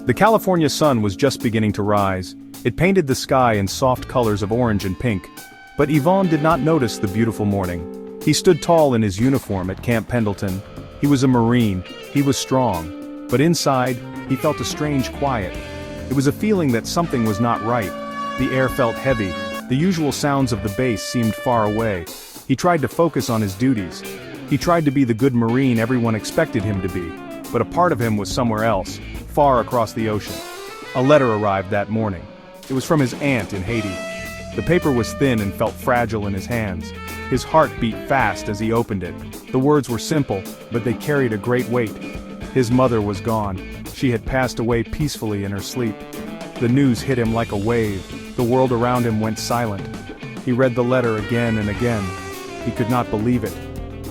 The California sun was just beginning to rise. It painted the sky in soft colors of orange and pink. But Yvon did not notice the beautiful morning. He stood tall in his uniform at Camp Pendleton. He was a Marine, he was strong. But inside, he felt a strange quiet. It was a feeling that something was not right. The air felt heavy, the usual sounds of the base seemed far away. He tried to focus on his duties. He tried to be the good Marine everyone expected him to be. But a part of him was somewhere else, far across the ocean. A letter arrived that morning. It was from his aunt in Haiti. The paper was thin and felt fragile in his hands. His heart beat fast as he opened it. The words were simple, but they carried a great weight. His mother was gone. She had passed away peacefully in her sleep. The news hit him like a wave. The world around him went silent. He read the letter again and again. He could not believe it.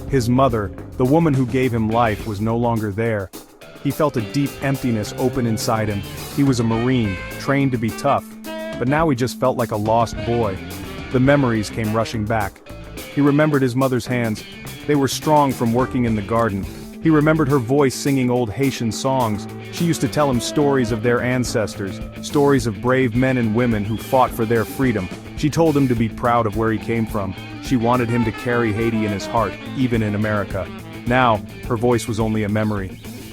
His mother, the woman who gave him life, was no longer there. He felt a deep emptiness open inside him. He was a Marine, trained to be tough. But now he just felt like a lost boy. The memories came rushing back. He remembered his mother's hands. They were strong from working in the garden. He remembered her voice singing old Haitian songs. She used to tell him stories of their ancestors, stories of brave men and women who fought for their freedom. She told him to be proud of where he came from. She wanted him to carry Haiti in his heart, even in America. Now, her voice was only a memory.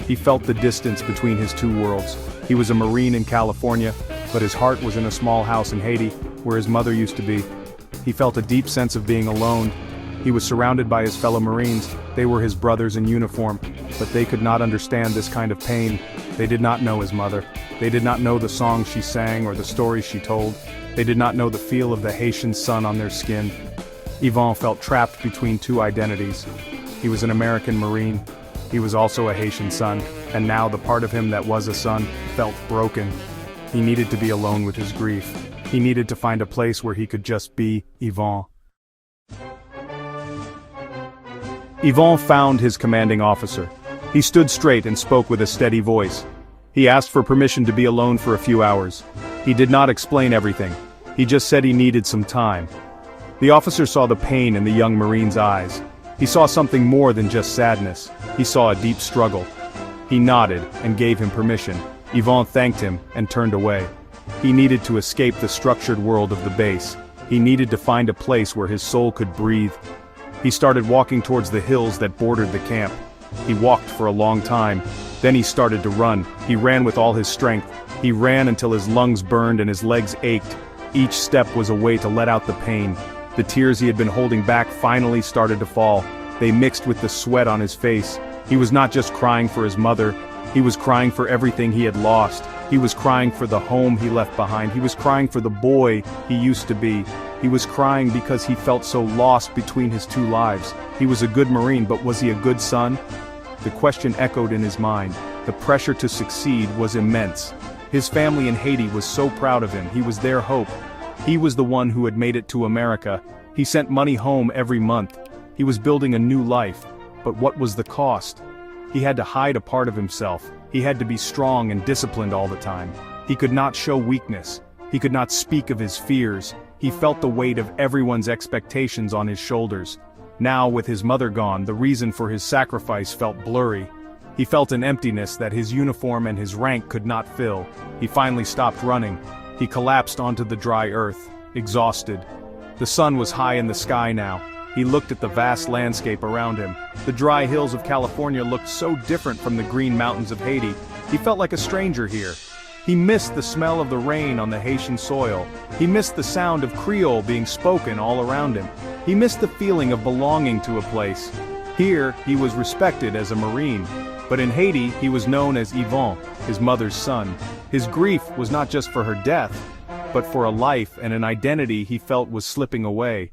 He felt the distance between his two worlds. He was a Marine in California, but his heart was in a small house in Haiti, where his mother used to be. He felt a deep sense of being alone. He was surrounded by his fellow Marines. They were his brothers in uniform, but they could not understand this kind of pain. They did not know his mother. They did not know the songs she sang or the stories she told. They did not know the feel of the Haitian sun on their skin. Yvon felt trapped between two identities. He was an American Marine. He was also a Haitian son, and now the part of him that was a son felt broken. He needed to be alone with his grief. He needed to find a place where he could just be Yvon. Yvon found his commanding officer. He stood straight and spoke with a steady voice. He asked for permission to be alone for a few hours. He did not explain everything. He just said he needed some time. The officer saw the pain in the young Marine's eyes. He saw something more than just sadness. He saw a deep struggle. He nodded and gave him permission. Yvon thanked him and turned away. He needed to escape the structured world of the base. He needed to find a place where his soul could breathe. He started walking towards the hills that bordered the camp. He walked for a long time. Then he started to run. He ran with all his strength. He ran until his lungs burned and his legs ached. Each step was a way to let out the pain. The tears he had been holding back finally started to fall. They mixed with the sweat on his face. He was not just crying for his mother. He was crying for everything he had lost. He was crying for the home he left behind. He was crying for the boy he used to be. He was crying because he felt so lost between his two lives. He was a good Marine, but was he a good son? The question echoed in his mind. The pressure to succeed was immense. His family in Haiti was so proud of him. He was their hope. He was the one who had made it to America. He sent money home every month. He was building a new life. But what was the cost? He had to hide a part of himself. He had to be strong and disciplined all the time. He could not show weakness. He could not speak of his fears. He felt the weight of everyone's expectations on his shoulders. Now, with his mother gone, the reason for his sacrifice felt blurry. He felt an emptiness that his uniform and his rank could not fill. He finally stopped running. He collapsed onto the dry earth, exhausted. The sun was high in the sky now. He looked at the vast landscape around him. The dry hills of California looked so different from the green mountains of Haiti. He felt like a stranger here. He missed the smell of the rain on the Haitian soil. He missed the sound of Creole being spoken all around him. He missed the feeling of belonging to a place. Here, he was respected as a Marine. But in Haiti, he was known as Yvon, his mother's son. His grief was not just for her death, but for a life and an identity he felt was slipping away.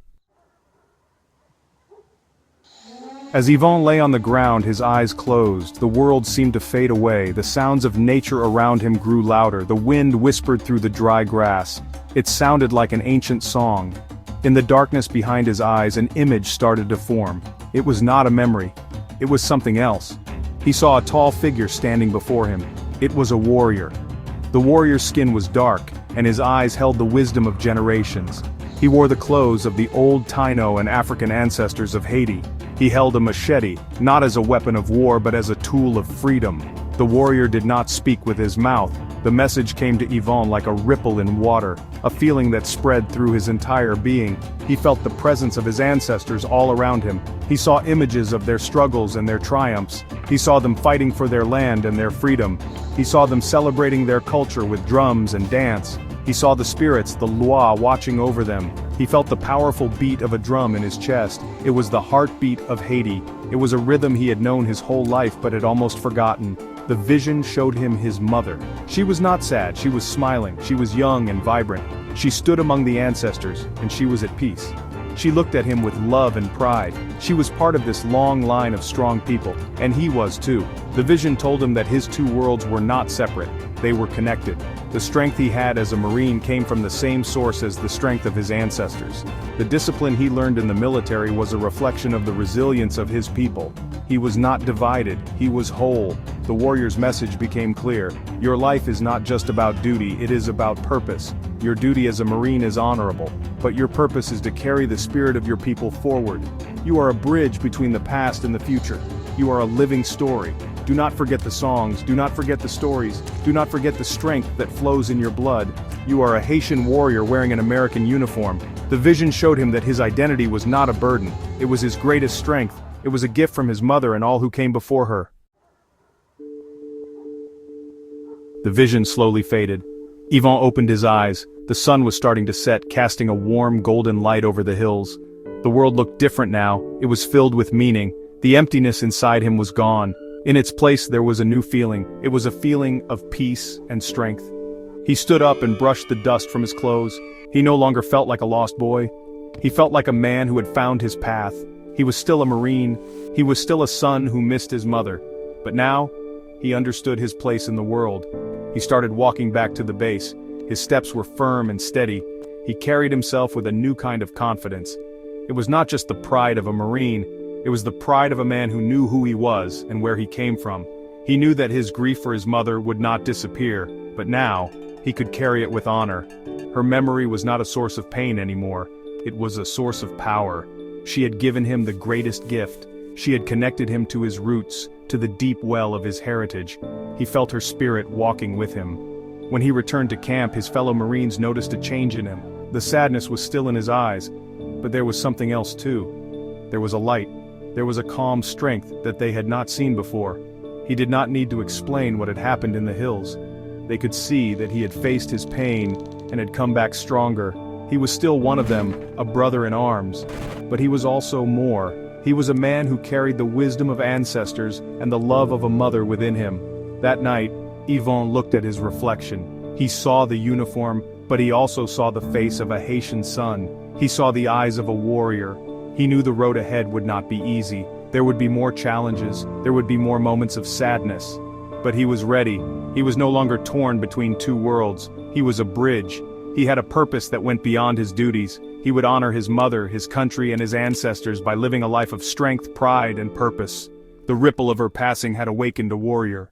As Yvon lay on the ground, his eyes closed, the world seemed to fade away, the sounds of nature around him grew louder, the wind whispered through the dry grass. It sounded like an ancient song. In the darkness behind his eyes, an image started to form. It was not a memory. It was something else. He saw a tall figure standing before him. It was a warrior. The warrior's skin was dark, and his eyes held the wisdom of generations. He wore the clothes of the old Taino and African ancestors of Haiti. He held a machete, not as a weapon of war but as a tool of freedom. The warrior did not speak with his mouth. The message came to Yvon like a ripple in water, a feeling that spread through his entire being. He felt the presence of his ancestors all around him. He saw images of their struggles and their triumphs. He saw them fighting for their land and their freedom. He saw them celebrating their culture with drums and dance. He saw the spirits, the Loi, watching over them. He felt the powerful beat of a drum in his chest. It was the heartbeat of Haiti. It was a rhythm he had known his whole life but had almost forgotten. The vision showed him his mother. She was not sad, she was smiling, she was young and vibrant. She stood among the ancestors, and she was at peace. She looked at him with love and pride. She was part of this long line of strong people, and he was too. The vision told him that his two worlds were not separate, they were connected. The strength he had as a Marine came from the same source as the strength of his ancestors. The discipline he learned in the military was a reflection of the resilience of his people. He was not divided, he was whole. The warrior's message became clear. Your life is not just about duty, it is about purpose. Your duty as a Marine is honorable, but your purpose is to carry the spirit of your people forward. You are a bridge between the past and the future. You are a living story. Do not forget the songs, do not forget the stories, do not forget the strength that flows in your blood. You are a Haitian warrior wearing an American uniform. The vision showed him that his identity was not a burden, it was his greatest strength. It was a gift from his mother and all who came before her. The vision slowly faded. Yvon opened his eyes. The sun was starting to set, casting a warm golden light over the hills. The world looked different now. It was filled with meaning. The emptiness inside him was gone. In its place there was a new feeling. It was a feeling of peace and strength. He stood up and brushed the dust from his clothes. He no longer felt like a lost boy. He felt like a man who had found his path. He was still a Marine. He was still a son who missed his mother. But now, he understood his place in the world. He started walking back to the base. His steps were firm and steady. He carried himself with a new kind of confidence. It was not just the pride of a Marine. It was the pride of a man who knew who he was and where he came from. He knew that his grief for his mother would not disappear, but now, he could carry it with honor. Her memory was not a source of pain anymore. It was a source of power. She had given him the greatest gift. She had connected him to his roots, to the deep well of his heritage. He felt her spirit walking with him. When he returned to camp, his fellow Marines noticed a change in him. The sadness was still in his eyes, but there was something else too. There was a light. There was a calm strength that they had not seen before. He did not need to explain what had happened in the hills. They could see that he had faced his pain and had come back stronger. He was still one of them, a brother in arms. But he was also more. He was a man who carried the wisdom of ancestors and the love of a mother within him. That night, Yvon looked at his reflection. He saw the uniform, but he also saw the face of a Haitian son. He saw the eyes of a warrior. He knew the road ahead would not be easy. There would be more challenges. There would be more moments of sadness. But he was ready. He was no longer torn between two worlds. He was a bridge. He had a purpose that went beyond his duties. He would honor his mother, his country, and his ancestors by living a life of strength, pride, and purpose. The ripple of her passing had awakened a warrior.